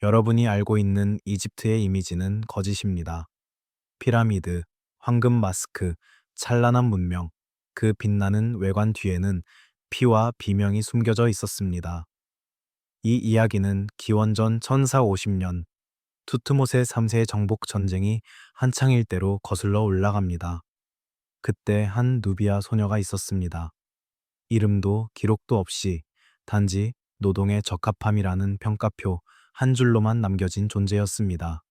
여러분이 알고 있는 이집트의 이미지는 거짓입니다. 피라미드, 황금 마스크, 찬란한 문명, 그 빛나는 외관 뒤에는 피와 비명이 숨겨져 있었습니다. 이 이야기는 기원전 1450년 투트모세 3세의 정복 전쟁이 한창일 때로 거슬러 올라갑니다. 그때 한 누비아 소녀가 있었습니다. 이름도 기록도 없이 단지 노동의 적합함이라는 평가표 한 줄로만 남겨진 존재였습니다.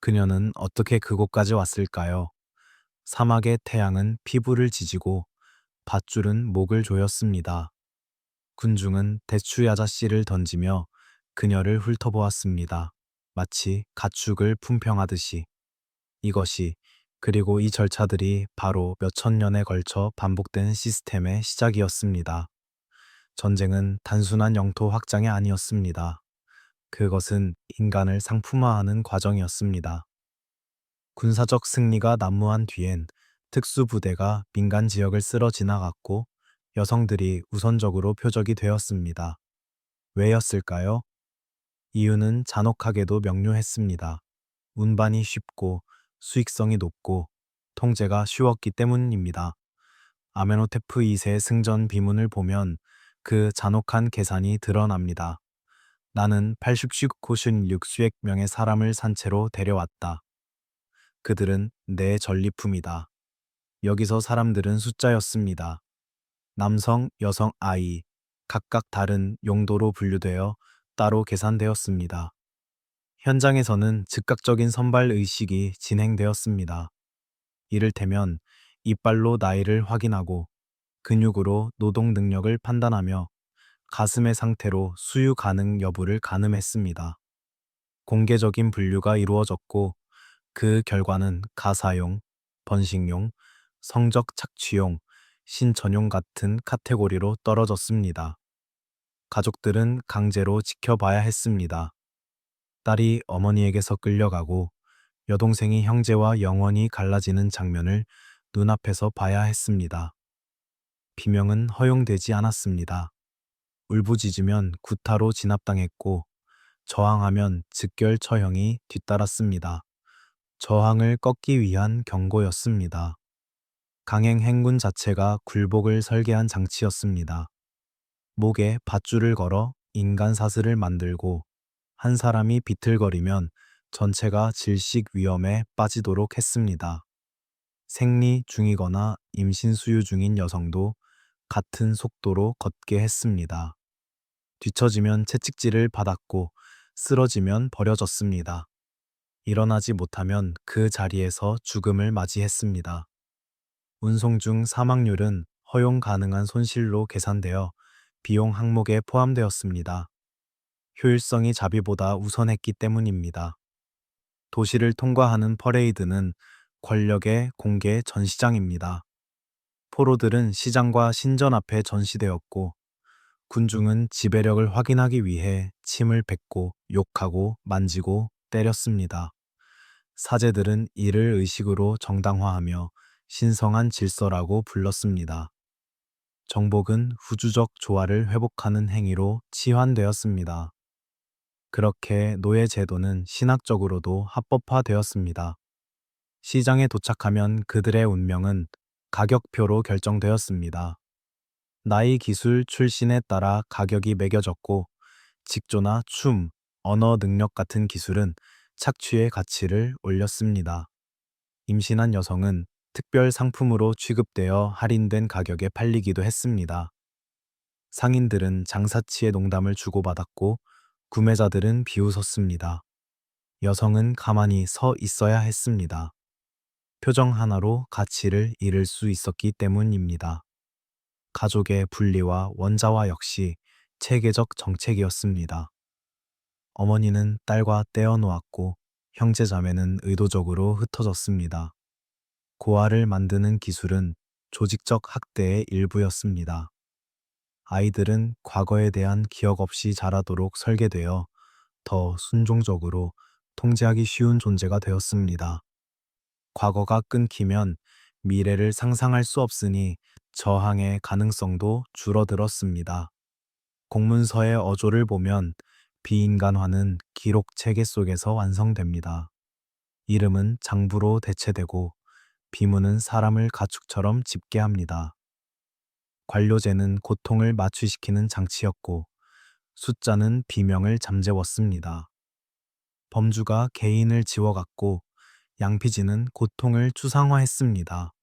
그녀는 어떻게 그곳까지 왔을까요? 사막의 태양은 피부를 지지고 밧줄은 목을 조였습니다. 군중은 대추 야자씨를 던지며 그녀를 훑어보았습니다. 마치 가축을 품평하듯이. 이것이 그리고 이 절차들이 바로 몇천 년에 걸쳐 반복된 시스템의 시작이었습니다. 전쟁은 단순한 영토 확장이 아니었습니다. 그것은 인간을 상품화하는 과정이었습니다. 군사적 승리가 난무한 뒤엔 특수부대가 민간 지역을 쓸어 지나갔고 여성들이 우선적으로 표적이 되었습니다. 왜였을까요? 이유는 잔혹하게도 명료했습니다. 운반이 쉽고 수익성이 높고 통제가 쉬웠기 때문입니다. 아메노테프 2세의 승전 비문을 보면 그 잔혹한 계산이 드러납니다. 나는 80씩 명의 사람을 산채로 데려왔다. 그들은 내 전리품이다. 여기서 사람들은 숫자였습니다. 남성, 여성, 아이, 각각 다른 용도로 분류되어 따로 계산되었습니다. 현장에서는 즉각적인 선발 의식이 진행되었습니다. 이를테면 이빨로 나이를 확인하고 근육으로 노동 능력을 판단하며 가슴의 상태로 수유 가능 여부를 가늠했습니다. 공개적인 분류가 이루어졌고 그 결과는 가사용, 번식용, 성적 착취용, 신전용 같은 카테고리로 떨어졌습니다. 가족들은 강제로 지켜봐야 했습니다. 딸이 어머니에게서 끌려가고 여동생이 형제와 영원히 갈라지는 장면을 눈앞에서 봐야 했습니다. 비명은 허용되지 않았습니다. 울부짖으면 구타로 진압당했고 저항하면 즉결 처형이 뒤따랐습니다. 저항을 꺾기 위한 경고였습니다. 강행 행군 자체가 굴복을 설계한 장치였습니다. 목에 밧줄을 걸어 인간 사슬을 만들고 한 사람이 비틀거리면 전체가 질식 위험에 빠지도록 했습니다. 생리 중이거나 임신 수유 중인 여성도 같은 속도로 걷게 했습니다. 뒤처지면 채찍질을 받았고 쓰러지면 버려졌습니다. 일어나지 못하면 그 자리에서 죽음을 맞이했습니다. 운송 중 사망률은 허용 가능한 손실로 계산되어 비용 항목에 포함되었습니다. 효율성이 자비보다 우선했기 때문입니다. 도시를 통과하는 퍼레이드는 권력의 공개 전시장입니다. 포로들은 시장과 신전 앞에 전시되었고 군중은 지배력을 확인하기 위해 침을 뱉고 욕하고 만지고 때렸습니다. 사제들은 이를 의식으로 정당화하며 신성한 질서라고 불렀습니다. 정복은 후주적 조화를 회복하는 행위로 치환되었습니다. 그렇게 노예 제도는 신학적으로도 합법화되었습니다. 시장에 도착하면 그들의 운명은 가격표로 결정되었습니다. 나이, 기술, 출신에 따라 가격이 매겨졌고 직조나 춤, 언어 능력 같은 기술은 착취의 가치를 올렸습니다. 임신한 여성은 특별 상품으로 취급되어 할인된 가격에 팔리기도 했습니다. 상인들은 장사치의 농담을 주고받았고 구매자들은 비웃었습니다. 여성은 가만히 서 있어야 했습니다. 표정 하나로 가치를 잃을 수 있었기 때문입니다. 가족의 분리와 원자와 역시 체계적 정책이었습니다. 어머니는 딸과 떼어놓았고 형제자매는 의도적으로 흩어졌습니다. 고아를 만드는 기술은 조직적 학대의 일부였습니다. 아이들은 과거에 대한 기억 없이 자라도록 설계되어 더 순종적으로 통제하기 쉬운 존재가 되었습니다. 과거가 끊기면 미래를 상상할 수 없으니 저항의 가능성도 줄어들었습니다. 공문서의 어조를 보면 비인간화는 기록 체계 속에서 완성됩니다. 이름은 장부로 대체되고 비문은 사람을 가축처럼 집계합니다. 관료제는 고통을 마취시키는 장치였고 숫자는 비명을 잠재웠습니다. 범주가 개인을 지워갔고 양피지는 고통을 추상화했습니다.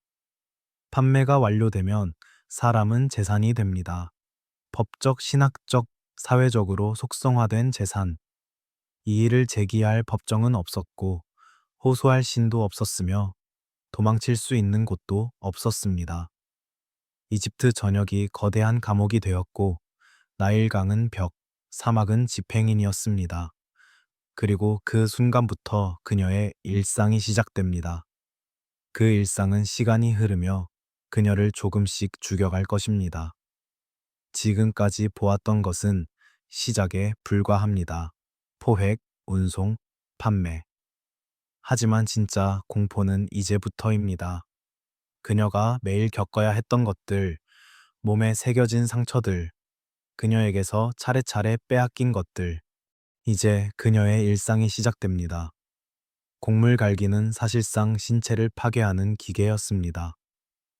판매가 완료되면 사람은 재산이 됩니다. 법적, 신학적, 사회적으로 속성화된 재산. 이 일을 제기할 법정은 없었고 호소할 신도 없었으며 도망칠 수 있는 곳도 없었습니다. 이집트 전역이 거대한 감옥이 되었고 나일강은 벽, 사막은 집행인이었습니다. 그리고 그 순간부터 그녀의 일상이 시작됩니다. 그 일상은 시간이 흐르며 그녀를 조금씩 죽여갈 것입니다. 지금까지 보았던 것은 시작에 불과합니다. 포획, 운송, 판매. 하지만 진짜 공포는 이제부터입니다. 그녀가 매일 겪어야 했던 것들, 몸에 새겨진 상처들, 그녀에게서 차례차례 빼앗긴 것들, 이제 그녀의 일상이 시작됩니다. 곡물 갈기는 사실상 신체를 파괴하는 기계였습니다.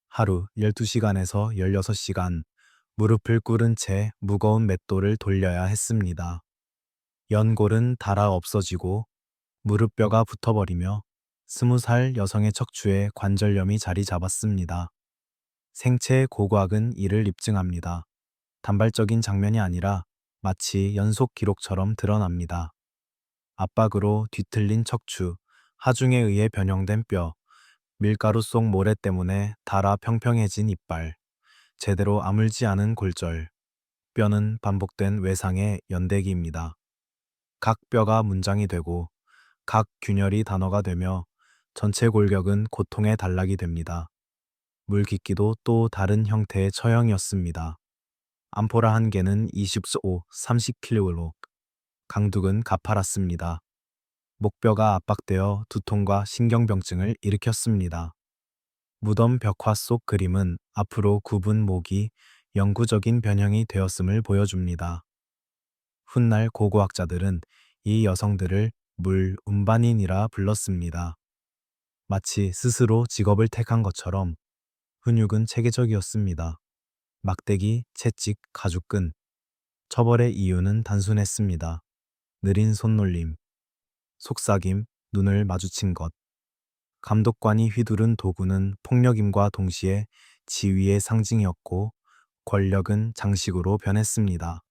하루 12시간에서 16시간 무릎을 꿇은 채 무거운 맷돌을 돌려야 했습니다. 연골은 닳아 없어지고 무릎뼈가 붙어버리며 20살 여성의 척추에 관절염이 자리 잡았습니다. 생체의 고고학은 이를 입증합니다. 단발적인 장면이 아니라 마치 연속 기록처럼 드러납니다. 압박으로 뒤틀린 척추, 하중에 의해 변형된 뼈, 밀가루 속 모래 때문에 닳아 평평해진 이빨, 제대로 아물지 않은 골절, 뼈는 반복된 외상의 연대기입니다. 각 뼈가 문장이 되고 각 균열이 단어가 되며 전체 골격은 고통의 단락이 됩니다. 물깃기도 또 다른 형태의 처형이었습니다. 암포라 한 개는 25, 30kg, 강둑은 가파랐습니다. 목뼈가 압박되어 두통과 신경병증을 일으켰습니다. 무덤 벽화 속 그림은 앞으로 굽은 목이 영구적인 변형이 되었음을 보여줍니다. 훗날 고고학자들은 이 여성들을 물 운반인이라 불렀습니다. 마치 스스로 직업을 택한 것처럼 훈육은 체계적이었습니다. 막대기, 채찍, 가죽끈. 처벌의 이유는 단순했습니다. 느린 손놀림, 속삭임, 눈을 마주친 것. 감독관이 휘두른 도구는 폭력임과 동시에 지위의 상징이었고 권력은 장식으로 변했습니다.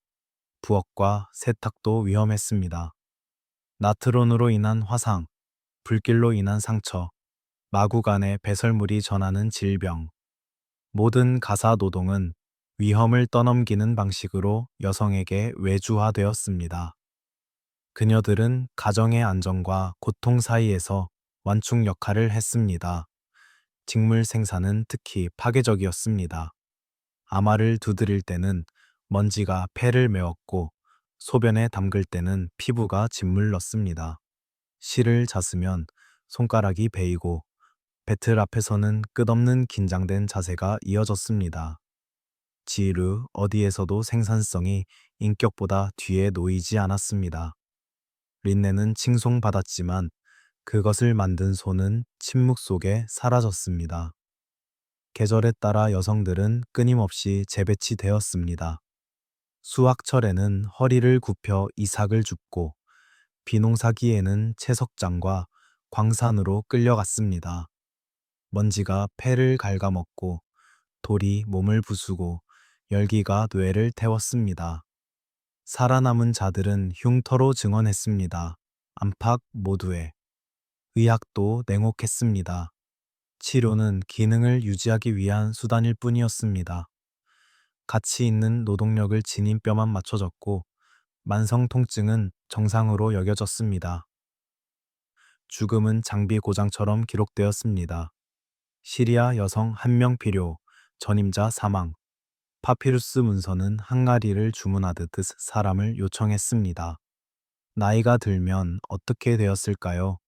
부엌과 세탁도 위험했습니다. 나트론으로 인한 화상, 불길로 인한 상처, 마구간에 배설물이 전하는 질병. 모든 가사 노동은 위험을 떠넘기는 방식으로 여성에게 외주화되었습니다. 그녀들은 가정의 안정과 고통 사이에서 완충 역할을 했습니다. 직물 생산은 특히 파괴적이었습니다. 아마를 두드릴 때는 먼지가 폐를 메웠고 소변에 담글 때는 피부가 짓물렀습니다. 실을 잤으면 손가락이 베이고 배틀 앞에서는 끝없는 긴장된 자세가 이어졌습니다. 지루 어디에서도 생산성이 인격보다 뒤에 놓이지 않았습니다. 린네는 칭송받았지만 그것을 만든 손은 침묵 속에 사라졌습니다. 계절에 따라 여성들은 끊임없이 재배치되었습니다. 수확철에는 허리를 굽혀 이삭을 줍고 비농사기에는 채석장과 광산으로 끌려갔습니다. 먼지가 폐를 갉아먹고 돌이 몸을 부수고 열기가 뇌를 태웠습니다. 살아남은 자들은 흉터로 증언했습니다. 안팎 모두에. 의학도 냉혹했습니다. 치료는 기능을 유지하기 위한 수단일 뿐이었습니다. 가치 있는 노동력을 지닌 뼈만 맞춰졌고 만성 통증은 정상으로 여겨졌습니다. 죽음은 장비 고장처럼 기록되었습니다. 시리아 여성 1명 필요, 전임자 사망. 파피루스 문서는 항아리를 주문하듯 사람을 요청했습니다. 나이가 들면 어떻게 되었을까요?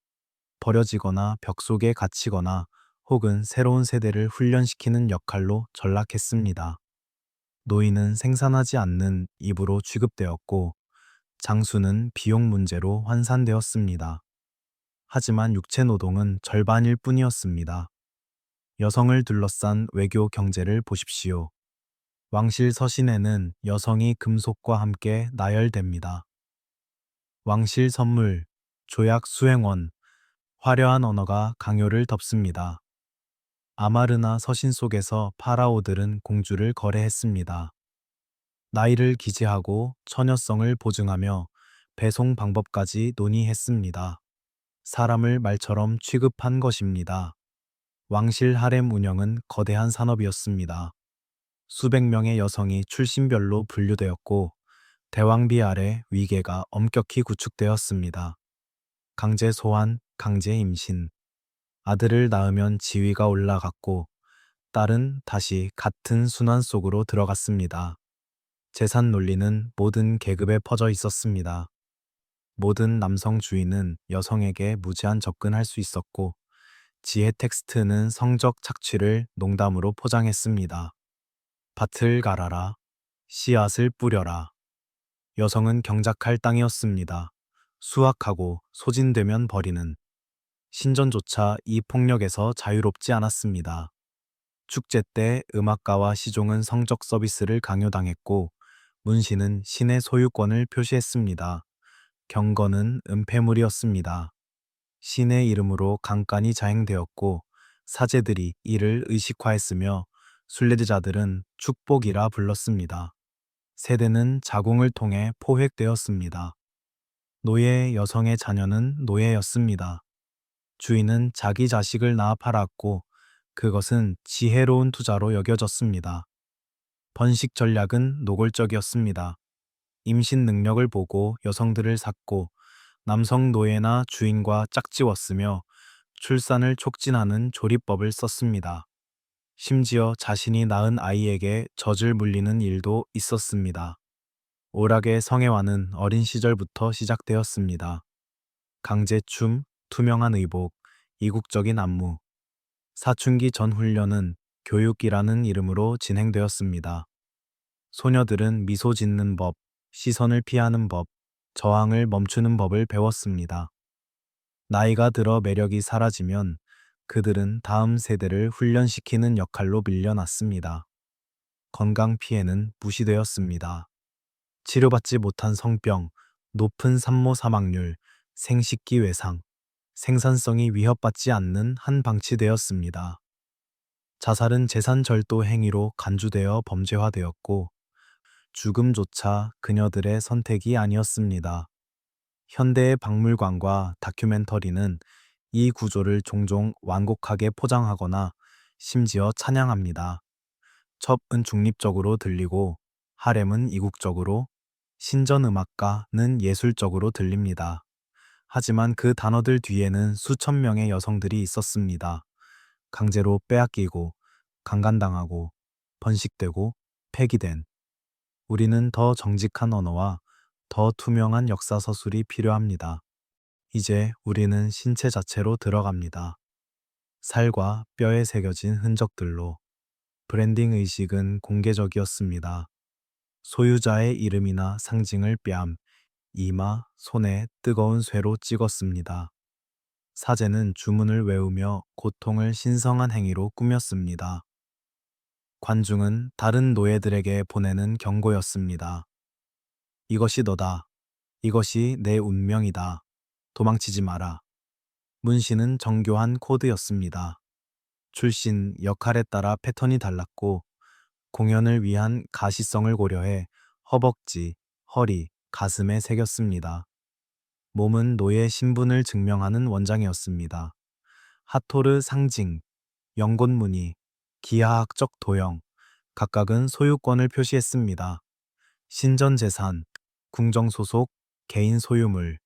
버려지거나 벽 속에 갇히거나 혹은 새로운 세대를 훈련시키는 역할로 전락했습니다. 노인은 생산하지 않는 입으로 취급되었고 장수는 비용 문제로 환산되었습니다. 하지만 육체 노동은 절반일 뿐이었습니다. 여성을 둘러싼 외교 경제를 보십시오. 왕실 서신에는 여성이 금속과 함께 나열됩니다. 왕실 선물, 조약 수행원, 화려한 언어가 강요를 덮습니다. 아마르나 서신 속에서 파라오들은 공주를 거래했습니다. 나이를 기재하고 처녀성을 보증하며 배송 방법까지 논의했습니다. 사람을 말처럼 취급한 것입니다. 왕실 하렘 운영은 거대한 산업이었습니다. 수백 명의 여성이 출신별로 분류되었고 대왕비 아래 위계가 엄격히 구축되었습니다. 강제 소환, 강제 임신. 아들을 낳으면 지위가 올라갔고 딸은 다시 같은 순환 속으로 들어갔습니다. 재산 논리는 모든 계급에 퍼져 있었습니다. 모든 남성 주인은 여성에게 무제한 접근할 수 있었고 지혜 텍스트는 성적 착취를 농담으로 포장했습니다. 밭을 갈아라. 씨앗을 뿌려라. 여성은 경작할 땅이었습니다. 수확하고 소진되면 버리는. 신전조차 이 폭력에서 자유롭지 않았습니다. 축제 때 음악가와 시종은 성적 서비스를 강요당했고 문신은 신의 소유권을 표시했습니다. 경건은 은폐물이었습니다. 신의 이름으로 강간이 자행되었고 사제들이 이를 의식화했으며 순례자들은 축복이라 불렀습니다. 세대는 자궁을 통해 포획되었습니다. 노예 여성의 자녀는 노예였습니다. 주인은 자기 자식을 낳아 팔았고 그것은 지혜로운 투자로 여겨졌습니다. 번식 전략은 노골적이었습니다. 임신 능력을 보고 여성들을 샀고 남성 노예나 주인과 짝지웠으며 출산을 촉진하는 조리법을 썼습니다. 심지어 자신이 낳은 아이에게 젖을 물리는 일도 있었습니다. 오락의 성애화는 어린 시절부터 시작되었습니다. 강제춤, 투명한 의복, 이국적인 안무. 사춘기 전 훈련은 교육이라는 이름으로 진행되었습니다. 소녀들은 미소 짓는 법, 시선을 피하는 법, 저항을 멈추는 법을 배웠습니다. 나이가 들어 매력이 사라지면 그들은 다음 세대를 훈련시키는 역할로 밀려났습니다. 건강 피해는 무시되었습니다. 치료받지 못한 성병, 높은 산모 사망률, 생식기 외상, 생산성이 위협받지 않는 한 방치되었습니다. 자살은 재산 절도 행위로 간주되어 범죄화되었고 죽음조차 그녀들의 선택이 아니었습니다. 현대의 박물관과 다큐멘터리는 이 구조를 종종 완곡하게 포장하거나 심지어 찬양합니다. 첩은 중립적으로 들리고 하렘은 이국적으로, 신전음악가는 예술적으로 들립니다. 하지만 그 단어들 뒤에는 수천 명의 여성들이 있었습니다. 강제로 빼앗기고, 강간당하고, 번식되고, 폐기된. 우리는 더 정직한 언어와 더 투명한 역사 서술이 필요합니다. 이제 우리는 신체 자체로 들어갑니다. 살과 뼈에 새겨진 흔적들로. 브랜딩 의식은 공개적이었습니다. 소유자의 이름이나 상징을 뺨, 이마, 손에 뜨거운 쇠로 찍었습니다. 사제는 주문을 외우며 고통을 신성한 행위로 꾸몄습니다. 관중은 다른 노예들에게 보내는 경고였습니다. 이것이 너다. 이것이 내 운명이다. 도망치지 마라. 문신은 정교한 코드였습니다. 출신, 역할에 따라 패턴이 달랐고 공연을 위한 가시성을 고려해 허벅지, 허리, 가슴에 새겼습니다. 몸은 노예 신분을 증명하는 원장이었습니다. 하토르 상징, 연꽃 무늬, 기하학적 도형, 각각은 소유권을 표시했습니다. 신전 재산, 궁정 소속, 개인 소유물,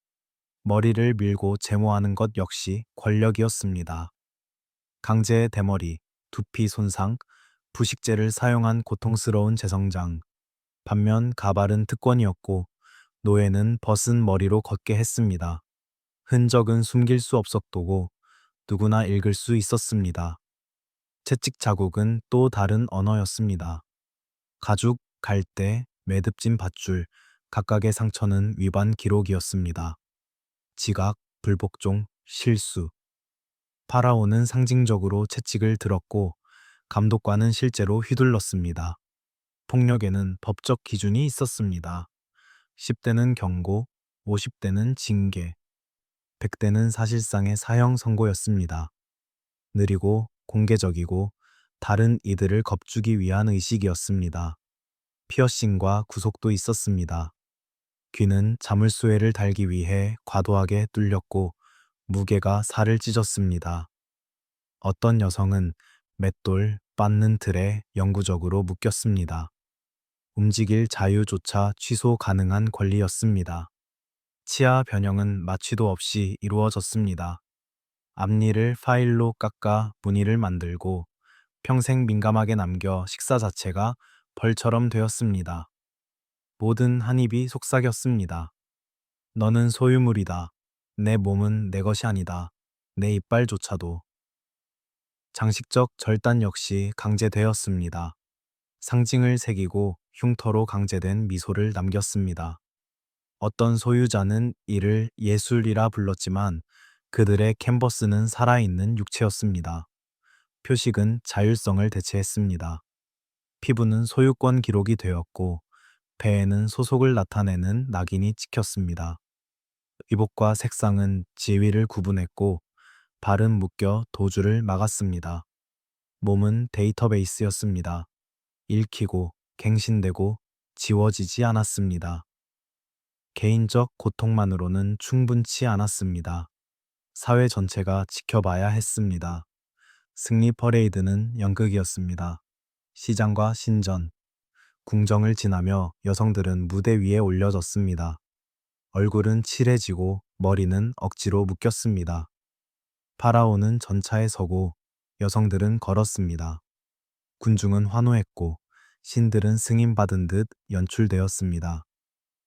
머리를 밀고 제모하는 것 역시 권력이었습니다. 강제 대머리, 두피 손상, 부식제를 사용한 고통스러운 재성장. 반면 가발은 특권이었고 노예는 벗은 머리로 걷게 했습니다. 흔적은 숨길 수 없었고 누구나 읽을 수 있었습니다. 채찍 자국은 또 다른 언어였습니다. 가죽, 갈대, 매듭진 밧줄, 각각의 상처는 위반 기록이었습니다. 지각, 불복종, 실수. 파라오는 상징적으로 채찍을 들었고 감독관은 실제로 휘둘렀습니다. 폭력에는 법적 기준이 있었습니다. 10대는 경고, 50대는 징계, 100대는 사실상의 사형 선고였습니다. 느리고 공개적이고 다른 이들을 겁주기 위한 의식이었습니다. 피어싱과 구속도 있었습니다. 귀는 자물쇠를 달기 위해 과도하게 뚫렸고 무게가 살을 찢었습니다. 어떤 여성은 맷돌, 빻는 틀에 영구적으로 묶였습니다. 움직일 자유조차 취소 가능한 권리였습니다. 치아 변형은 마취도 없이 이루어졌습니다. 앞니를 파일로 깎아 무늬를 만들고 평생 민감하게 남겨 식사 자체가 벌처럼 되었습니다. 모든 한 입이 속삭였습니다. 너는 소유물이다. 내 몸은 내 것이 아니다. 내 이빨조차도. 장식적 절단 역시 강제되었습니다. 상징을 새기고 흉터로 강제된 미소를 남겼습니다. 어떤 소유자는 이를 예술이라 불렀지만 그들의 캔버스는 살아있는 육체였습니다. 표식은 자율성을 대체했습니다. 피부는 소유권 기록이 되었고 배에는 소속을 나타내는 낙인이 찍혔습니다. 의복과 색상은 지위를 구분했고 발은 묶여 도주를 막았습니다. 몸은 데이터베이스였습니다. 읽히고 갱신되고 지워지지 않았습니다. 개인적 고통만으로는 충분치 않았습니다. 사회 전체가 지켜봐야 했습니다. 승리 퍼레이드는 연극이었습니다. 시장과 신전, 궁정을 지나며 여성들은 무대 위에 올려졌습니다. 얼굴은 칠해지고 머리는 억지로 묶였습니다. 파라오는 전차에 서고 여성들은 걸었습니다. 군중은 환호했고 신들은 승인받은 듯 연출되었습니다.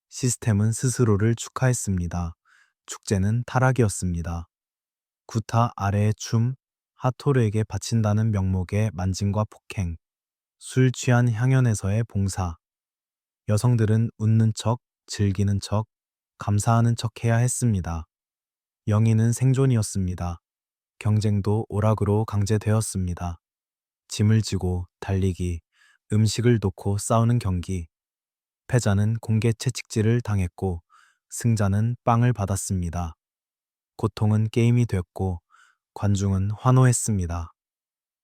시스템은 스스로를 축하했습니다. 축제는 타락이었습니다. 구타 아래의 춤, 하토르에게 바친다는 명목의 만진과 폭행, 술 취한 향연에서의 봉사. 여성들은 웃는 척, 즐기는 척, 감사하는 척 해야 했습니다. 영희는 생존이었습니다. 경쟁도 오락으로 강제되었습니다. 짐을 지고 달리기, 음식을 놓고 싸우는 경기. 패자는 공개 채찍질을 당했고 승자는 빵을 받았습니다. 고통은 게임이 됐고 관중은 환호했습니다.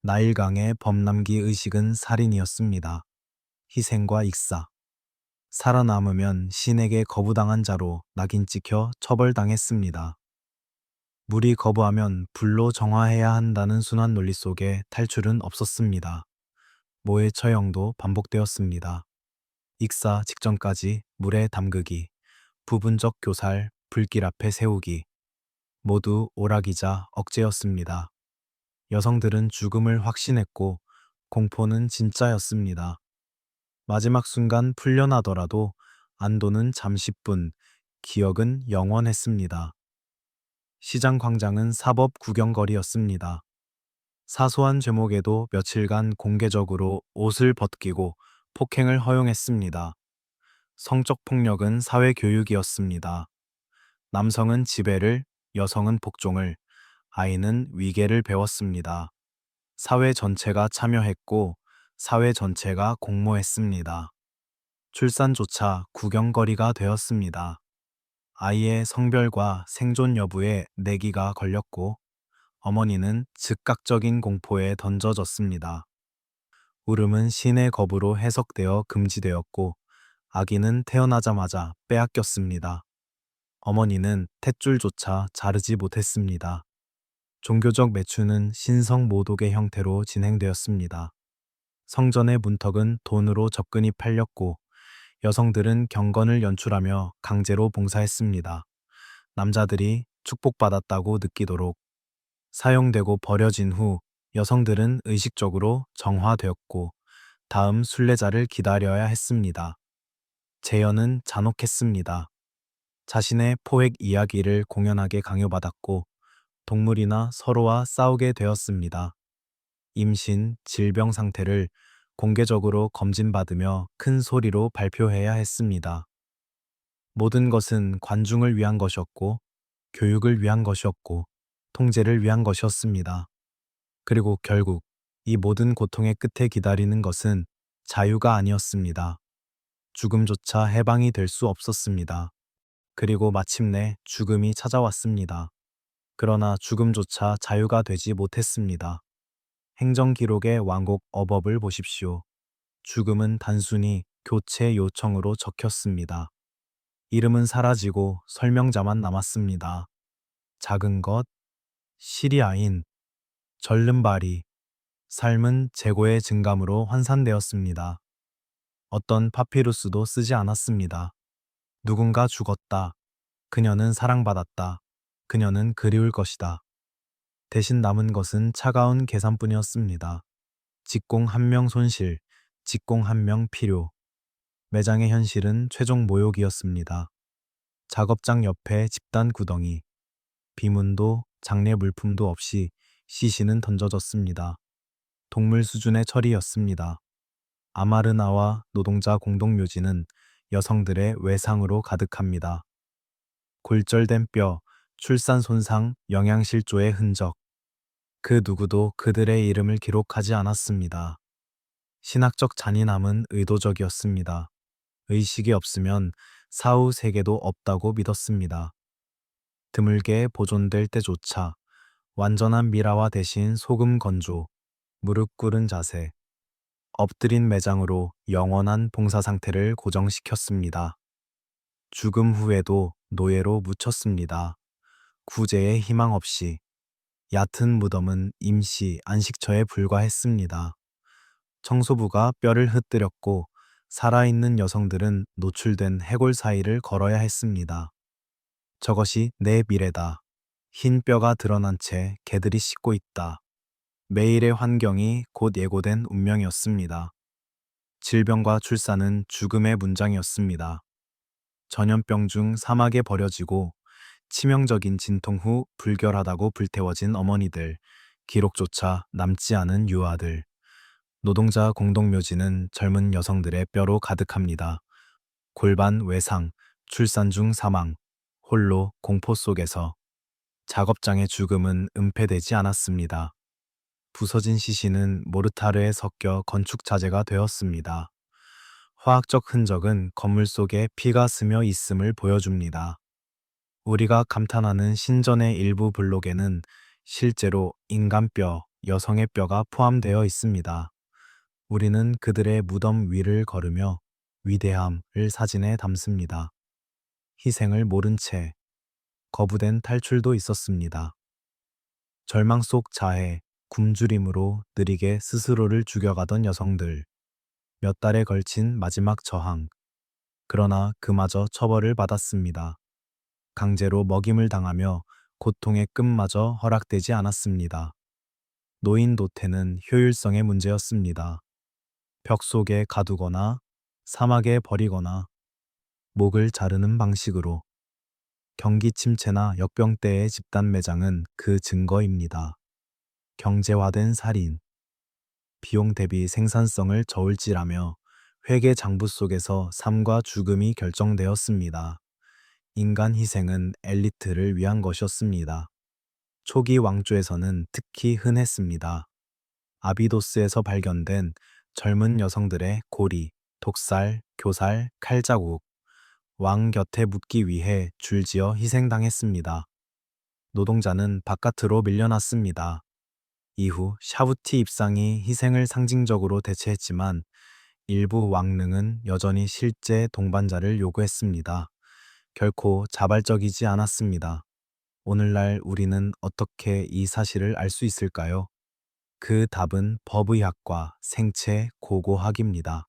나일강의 범람기 의식은 살인이었습니다. 희생과 익사. 살아남으면 신에게 거부당한 자로 낙인 찍혀 처벌당했습니다. 물이 거부하면 불로 정화해야 한다는 순환 논리 속에 탈출은 없었습니다. 모의 처형도 반복되었습니다. 익사 직전까지 물에 담그기, 부분적 교살, 불길 앞에 세우기, 모두 오락이자 억제였습니다. 여성들은 죽음을 확신했고 공포는 진짜였습니다. 마지막 순간 풀려나더라도 안도는 잠시뿐, 기억은 영원했습니다. 시장 광장은 사법 구경거리였습니다. 사소한 죄목에도 며칠간 공개적으로 옷을 벗기고 폭행을 허용했습니다. 성적 폭력은 사회 교육이었습니다. 남성은 지배를, 여성은 복종을, 아이는 위계를 배웠습니다. 사회 전체가 참여했고 사회 전체가 공모했습니다. 출산조차 구경거리가 되었습니다. 아이의 성별과 생존 여부에 내기가 걸렸고 어머니는 즉각적인 공포에 던져졌습니다. 울음은 신의 겁으로 해석되어 금지되었고 아기는 태어나자마자 빼앗겼습니다. 어머니는 탯줄조차 자르지 못했습니다. 종교적 매춘은 신성 모독의 형태로 진행되었습니다. 성전의 문턱은 돈으로 접근이 팔렸고 여성들은 경건을 연출하며 강제로 봉사했습니다. 남자들이 축복받았다고 느끼도록. 사용되고 버려진 후 여성들은 의식적으로 정화되었고 다음 순례자를 기다려야 했습니다. 재현은 잔혹했습니다. 자신의 포획 이야기를 공연하게 강요받았고 동물이나 서로와 싸우게 되었습니다. 임신, 질병 상태를 공개적으로 검진받으며 큰 소리로 발표해야 했습니다. 모든 것은 관중을 위한 것이었고, 교육을 위한 것이었고, 통제를 위한 것이었습니다. 그리고 결국 이 모든 고통의 끝에 기다리는 것은 자유가 아니었습니다. 죽음조차 해방이 될 수 없었습니다. 그리고 마침내 죽음이 찾아왔습니다. 그러나 죽음조차 자유가 되지 못했습니다. 행정기록의 왕곡 어법을 보십시오. 죽음은 단순히 교체 요청으로 적혔습니다. 이름은 사라지고 설명자만 남았습니다. 작은 것, 시리아인, 절름발이, 삶은 재고의 증감으로 환산되었습니다. 어떤 파피루스도 쓰지 않았습니다. 누군가 죽었다. 그녀는 사랑받았다. 그녀는 그리울 것이다. 대신 남은 것은 차가운 계산뿐이었습니다. 직공 한 명 손실, 직공 한 명 필요. 매장의 현실은 최종 모욕이었습니다. 작업장 옆에 집단 구덩이, 비문도 장례 물품도 없이 시신은 던져졌습니다. 동물 수준의 처리였습니다. 아마르나와 노동자 공동묘지는 여성들의 외상으로 가득합니다. 골절된 뼈, 출산 손상, 영양실조의 흔적. 그 누구도 그들의 이름을 기록하지 않았습니다. 신학적 잔인함은 의도적이었습니다. 의식이 없으면 사후 세계도 없다고 믿었습니다. 드물게 보존될 때조차 완전한 미라와 대신 소금 건조, 무릎 꿇은 자세, 엎드린 매장으로 영원한 봉사 상태를 고정시켰습니다. 죽음 후에도 노예로 묻혔습니다. 구제의 희망 없이 얕은 무덤은 임시 안식처에 불과했습니다. 청소부가 뼈를 흩뜨렸고 살아있는 여성들은 노출된 해골 사이를 걸어야 했습니다. 저것이 내 미래다. 흰 뼈가 드러난 채 개들이 씻고 있다. 매일의 환경이 곧 예고된 운명이었습니다. 질병과 출산은 죽음의 문장이었습니다. 전염병 중 사막에 버려지고 치명적인 진통 후 불결하다고 불태워진 어머니들, 기록조차 남지 않은 유아들. 노동자 공동묘지는 젊은 여성들의 뼈로 가득합니다. 골반 외상, 출산 중 사망, 홀로 공포 속에서 작업장의 죽음은 은폐되지 않았습니다. 부서진 시신은 모르타르에 섞여 건축 자재가 되었습니다. 화학적 흔적은 건물 속에 피가 스며 있음을 보여줍니다. 우리가 감탄하는 신전의 일부 블록에는 실제로 인간 뼈, 여성의 뼈가 포함되어 있습니다. 우리는 그들의 무덤 위를 걸으며 위대함을 사진에 담습니다. 희생을 모른 채 거부된 탈출도 있었습니다. 절망 속 자해, 굶주림으로 느리게 스스로를 죽여가던 여성들, 몇 달에 걸친 마지막 저항. 그러나 그마저 처벌을 받았습니다. 강제로 먹임을 당하며 고통의 끝마저 허락되지 않았습니다. 노인 도태는 효율성의 문제였습니다. 벽 속에 가두거나 사막에 버리거나 목을 자르는 방식으로. 경기 침체나 역병 때의 집단 매장은 그 증거입니다. 경제화된 살인, 비용 대비 생산성을 저울질하며 회계 장부 속에서 삶과 죽음이 결정되었습니다. 인간 희생은 엘리트를 위한 것이었습니다. 초기 왕조에서는 특히 흔했습니다. 아비도스에서 발견된 젊은 여성들의 고리, 독살, 교살, 칼자국, 왕 곁에 묻기 위해 줄지어 희생당했습니다. 노동자는 바깥으로 밀려났습니다. 이후 샤부티 입상이 희생을 상징적으로 대체했지만 일부 왕릉은 여전히 실제 동반자를 요구했습니다. 결코 자발적이지 않았습니다. 오늘날 우리는 어떻게 이 사실을 알 수 있을까요? 그 답은 법의학과 생체 고고학입니다.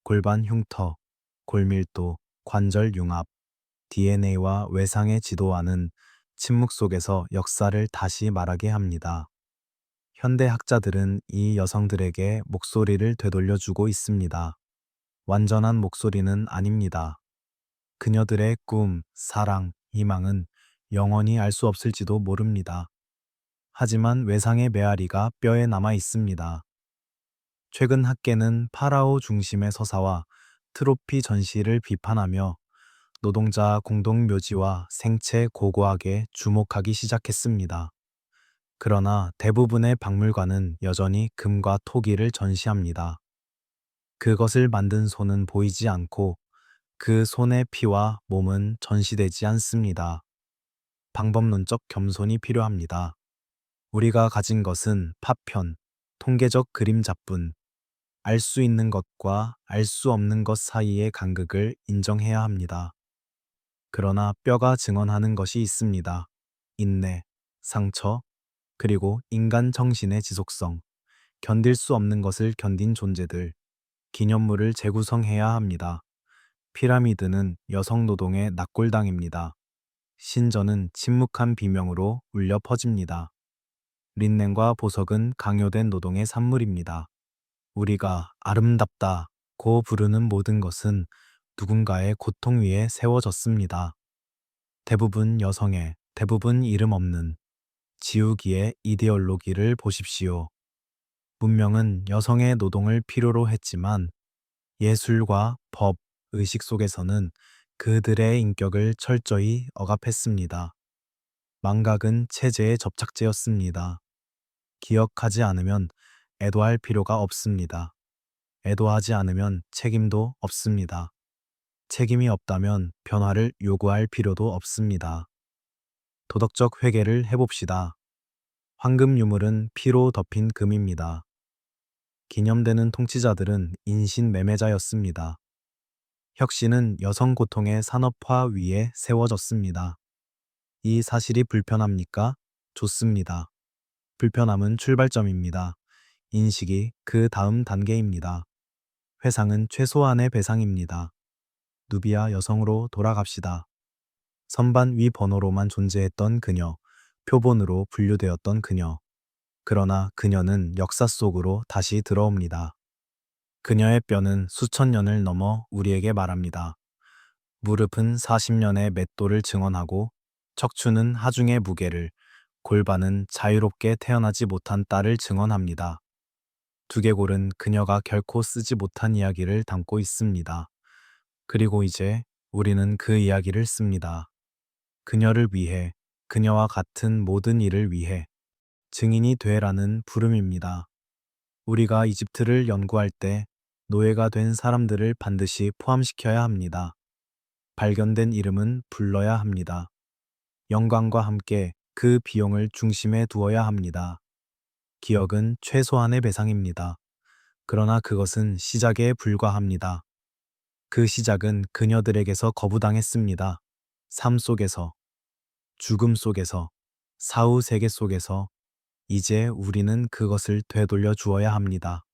골반 흉터, 골밀도, 관절 융합, DNA와 외상의 지도와는 침묵 속에서 역사를 다시 말하게 합니다. 현대 학자들은 이 여성들에게 목소리를 되돌려주고 있습니다. 완전한 목소리는 아닙니다. 그녀들의 꿈, 사랑, 희망은 영원히 알 수 없을지도 모릅니다. 하지만 외상의 메아리가 뼈에 남아 있습니다. 최근 학계는 파라오 중심의 서사와 트로피 전시를 비판하며 노동자 공동묘지와 생체 고고학에 주목하기 시작했습니다. 그러나 대부분의 박물관은 여전히 금과 토기를 전시합니다. 그것을 만든 손은 보이지 않고 그 손의 피와 몸은 전시되지 않습니다. 방법론적 겸손이 필요합니다. 우리가 가진 것은 파편, 통계적 그림자뿐, 알 수 있는 것과 알 수 없는 것 사이의 간극을 인정해야 합니다. 그러나 뼈가 증언하는 것이 있습니다. 인내, 상처, 그리고 인간 정신의 지속성, 견딜 수 없는 것을 견딘 존재들, 기념물을 재구성해야 합니다. 피라미드는 여성 노동의 낙골당입니다. 신전은 침묵한 비명으로 울려 퍼집니다. 린넨과 보석은 강요된 노동의 산물입니다. 우리가 아름답다고 부르는 모든 것은 누군가의 고통 위에 세워졌습니다. 대부분 여성의, 대부분 이름 없는 지우기의 이데올로기를 보십시오. 문명은 여성의 노동을 필요로 했지만 예술과 법, 의식 속에서는 그들의 인격을 철저히 억압했습니다. 망각은 체제의 접착제였습니다. 기억하지 않으면 애도할 필요가 없습니다. 애도하지 않으면 책임도 없습니다. 책임이 없다면 변화를 요구할 필요도 없습니다. 도덕적 회개를 해봅시다. 황금 유물은 피로 덮인 금입니다. 기념되는 통치자들은 인신 매매자였습니다. 혁신은 여성 고통의 산업화 위에 세워졌습니다. 이 사실이 불편합니까? 좋습니다. 불편함은 출발점입니다. 인식이 그 다음 단계입니다. 회상은 최소한의 배상입니다. 누비아 여성으로 돌아갑시다. 선반 위 번호로만 존재했던 그녀, 표본으로 분류되었던 그녀. 그러나 그녀는 역사 속으로 다시 들어옵니다. 그녀의 뼈는 수천 년을 넘어 우리에게 말합니다. 무릎은 40년의 맷돌을 증언하고 척추는 하중의 무게를, 골반은 자유롭게 태어나지 못한 딸을 증언합니다. 두개골은 그녀가 결코 쓰지 못한 이야기를 담고 있습니다. 그리고 이제 우리는 그 이야기를 씁니다. 그녀를 위해, 그녀와 같은 모든 일을 위해 증인이 되라는 부름입니다. 우리가 이집트를 연구할 때 노예가 된 사람들을 반드시 포함시켜야 합니다. 발견된 이름은 불러야 합니다. 영광과 함께 그 비용을 중심에 두어야 합니다. 기억은 최소한의 배상입니다. 그러나 그것은 시작에 불과합니다. 그 시작은 그녀들에게서 거부당했습니다. 삶 속에서, 죽음 속에서, 사후 세계 속에서 이제 우리는 그것을 되돌려 주어야 합니다.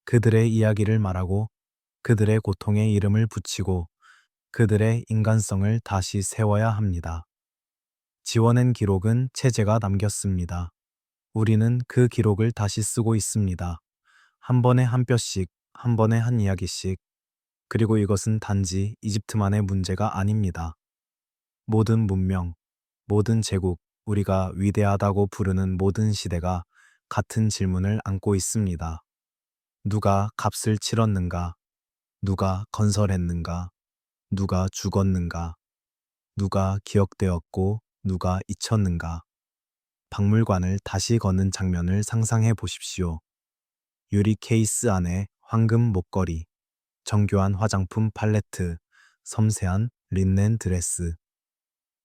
그들의 이야기를 말하고 그들의 고통에 이름을 붙이고 그들의 인간성을 다시 세워야 합니다. 지워낸 기록은 체제가 남겼습니다. 우리는 그 기록을 다시 쓰고 있습니다. 한 번에 한 뼘씩, 한 번에 한 이야기씩. 그리고 이것은 단지 이집트만의 문제가 아닙니다. 모든 문명, 모든 제국, 우리가 위대하다고 부르는 모든 시대가 같은 질문을 안고 있습니다. 누가 값을 치렀는가? 누가 건설했는가? 누가 죽었는가? 누가 기억되었고 누가 잊혔는가? 박물관을 다시 거는 장면을 상상해 보십시오. 유리 케이스 안에 황금 목걸이, 정교한 화장품 팔레트, 섬세한 린넨 드레스.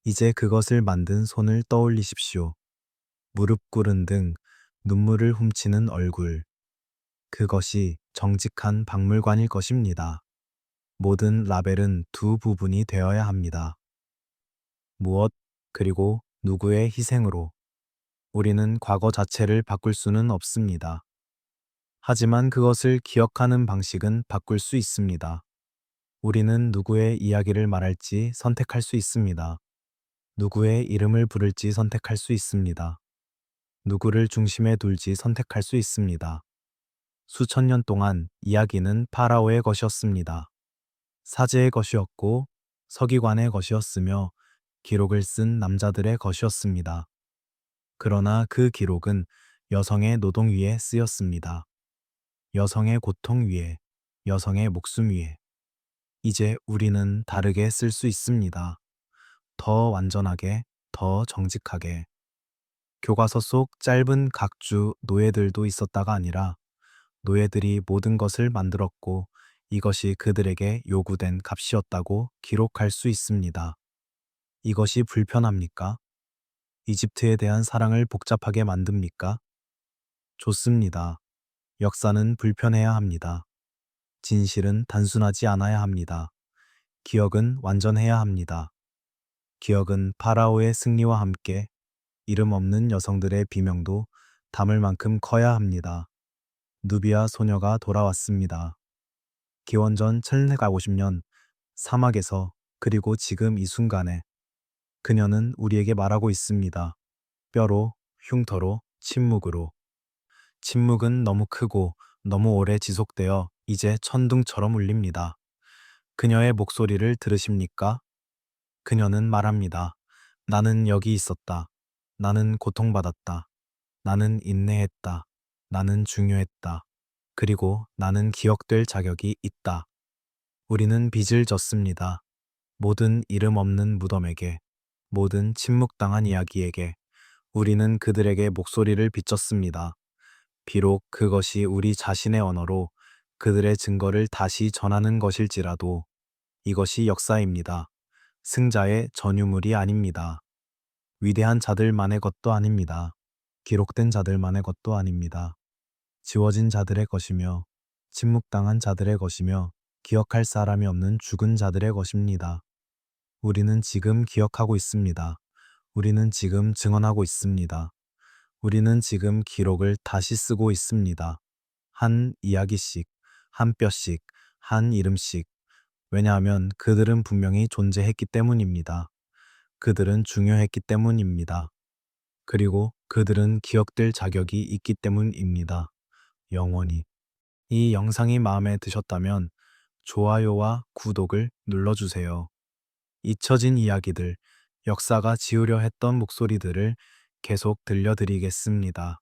이제 그것을 만든 손을 떠올리십시오. 무릎 꿇은 등 눈물을 훔치는 얼굴. 그것이 정직한 박물관일 것입니다. 모든 라벨은 두 부분이 되어야 합니다. 무엇, 그리고 누구의 희생으로. 우리는 과거 자체를 바꿀 수는 없습니다. 하지만 그것을 기억하는 방식은 바꿀 수 있습니다. 우리는 누구의 이야기를 말할지 선택할 수 있습니다. 누구의 이름을 부를지 선택할 수 있습니다. 누구를 중심에 둘지 선택할 수 있습니다. 수천 년 동안 이야기는 파라오의 것이었습니다. 사제의 것이었고 서기관의 것이었으며 기록을 쓴 남자들의 것이었습니다. 그러나 그 기록은 여성의 노동 위에 쓰였습니다. 여성의 고통 위에, 여성의 목숨 위에. 이제 우리는 다르게 쓸 수 있습니다. 더 완전하게, 더 정직하게. 교과서 속 짧은 각주 노예들도 있었다가 아니라 노예들이 모든 것을 만들었고 이것이 그들에게 요구된 값이었다고 기록할 수 있습니다. 이것이 불편합니까? 이집트에 대한 사랑을 복잡하게 만듭니까? 좋습니다. 역사는 불편해야 합니다. 진실은 단순하지 않아야 합니다. 기억은 완전해야 합니다. 기억은 파라오의 승리와 함께 이름 없는 여성들의 비명도 담을 만큼 커야 합니다. 누비아 소녀가 돌아왔습니다. 기원전 1450년 사막에서 그리고 지금 이 순간에 그녀는 우리에게 말하고 있습니다. 뼈로, 흉터로, 침묵으로. 침묵은 너무 크고 너무 오래 지속되어 이제 천둥처럼 울립니다. 그녀의 목소리를 들으십니까? 그녀는 말합니다. 나는 여기 있었다. 나는 고통받았다. 나는 인내했다. 나는 중요했다. 그리고 나는 기억될 자격이 있다. 우리는 빚을 졌습니다. 모든 이름 없는 무덤에게, 모든 침묵당한 이야기에게 우리는 그들에게 목소리를 비쳤습니다. 비록 그것이 우리 자신의 언어로 그들의 증거를 다시 전하는 것일지라도 이것이 역사입니다. 승자의 전유물이 아닙니다. 위대한 자들만의 것도 아닙니다. 기록된 자들만의 것도 아닙니다. 지워진 자들의 것이며 침묵당한 자들의 것이며 기억할 사람이 없는 죽은 자들의 것입니다. 우리는 지금 기억하고 있습니다. 우리는 지금 증언하고 있습니다. 우리는 지금 기록을 다시 쓰고 있습니다. 한 이야기씩, 한 뼈씩, 한 이름씩. 왜냐하면 그들은 분명히 존재했기 때문입니다. 그들은 중요했기 때문입니다. 그리고 그들은 기억될 자격이 있기 때문입니다. 영원히. 이 영상이 마음에 드셨다면 좋아요와 구독을 눌러주세요. 잊혀진 이야기들, 역사가 지우려 했던 목소리들을 계속 들려드리겠습니다.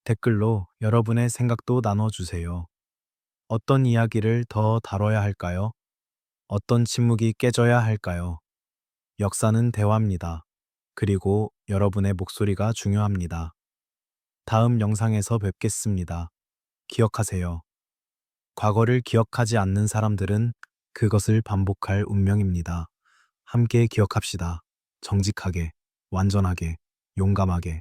댓글로 여러분의 생각도 나눠주세요. 어떤 이야기를 더 다뤄야 할까요? 어떤 침묵이 깨져야 할까요? 역사는 대화입니다. 그리고 여러분의 목소리가 중요합니다. 다음 영상에서 뵙겠습니다. 기억하세요. 과거를 기억하지 않는 사람들은 그것을 반복할 운명입니다. 함께 기억합시다. 정직하게, 완전하게, 용감하게.